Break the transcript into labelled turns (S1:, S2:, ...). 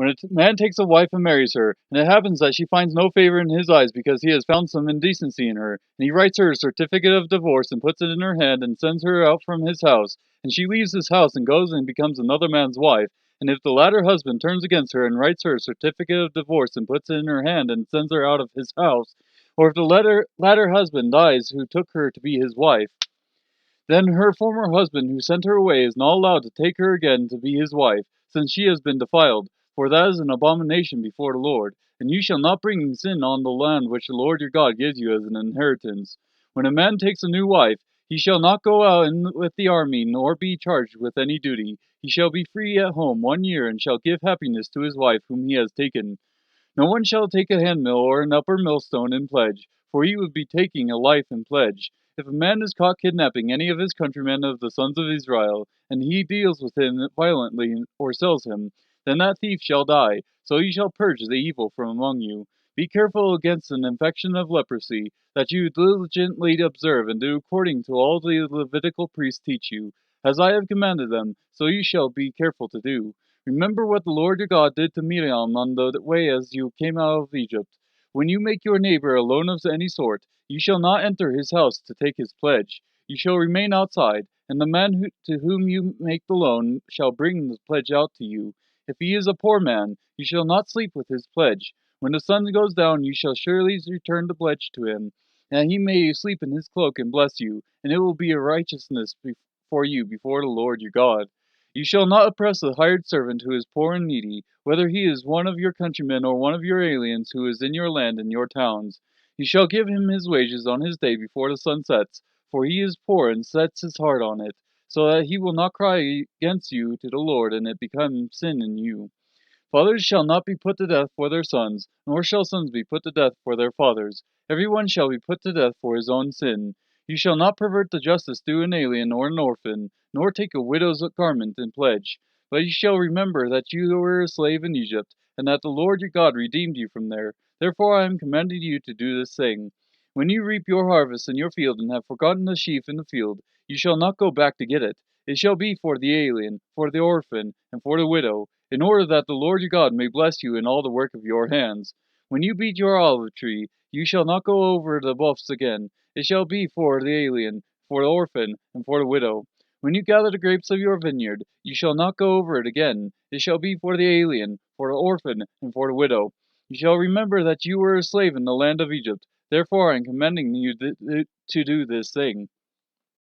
S1: When a man takes a wife and marries her, and it happens that she finds no favor in his eyes because he has found some indecency in her, and he writes her a certificate of divorce and puts it in her hand and sends her out from his house, and she leaves his house and goes and becomes another man's wife, and if the latter husband turns against her and writes her a certificate of divorce and puts it in her hand and sends her out of his house, or if the latter husband dies who took her to be his wife, then her former husband who sent her away is not allowed to take her again to be his wife, since she has been defiled, for that is an abomination before the Lord. And you shall not bring sin on the land which the Lord your God gives you as an inheritance. When a man takes a new wife, he shall not go out with the army, nor be charged with any duty. He shall be free at home 1 year, and shall give happiness to his wife whom he has taken. No one shall take a handmill or an upper millstone in pledge, for he would be taking a life in pledge. If a man is caught kidnapping any of his countrymen of the sons of Israel, and he deals with him violently or sells him, then that thief shall die, so you shall purge the evil from among you. Be careful against an infection of leprosy, that you diligently observe and do according to all the Levitical priests teach you. As I have commanded them, so you shall be careful to do. Remember what the Lord your God did to Miriam on the way as you came out of Egypt. When you make your neighbor a loan of any sort, you shall not enter his house to take his pledge. You shall remain outside, and the man to whom you make the loan shall bring the pledge out to you. If he is a poor man, you shall not sleep with his pledge. When the sun goes down, you shall surely return the pledge to him, and he may sleep in his cloak and bless you, and it will be a righteousness for you before the Lord your God. You shall not oppress a hired servant who is poor and needy, whether he is one of your countrymen or one of your aliens who is in your land and your towns. You shall give him his wages on his day before the sun sets, for he is poor and sets his heart on it, so that he will not cry against you to the Lord, and it become sin in you. Fathers shall not be put to death for their sons, nor shall sons be put to death for their fathers. Every one shall be put to death for his own sin. You shall not pervert the justice due an alien or an orphan, nor take a widow's garment in pledge. But you shall remember that you were a slave in Egypt, and that the Lord your God redeemed you from there. Therefore I am commanding you to do this thing. When you reap your harvest in your field and have forgotten the sheaf in the field, you shall not go back to get it. It shall be for the alien, for the orphan, and for the widow, in order that the Lord your God may bless you in all the work of your hands. When you beat your olive tree, you shall not go over the bluffs again. It shall be for the alien, for the orphan, and for the widow. When you gather the grapes of your vineyard, you shall not go over it again. It shall be for the alien, for the orphan, and for the widow. You shall remember that you were a slave in the land of Egypt. Therefore I am commanding you to do this thing.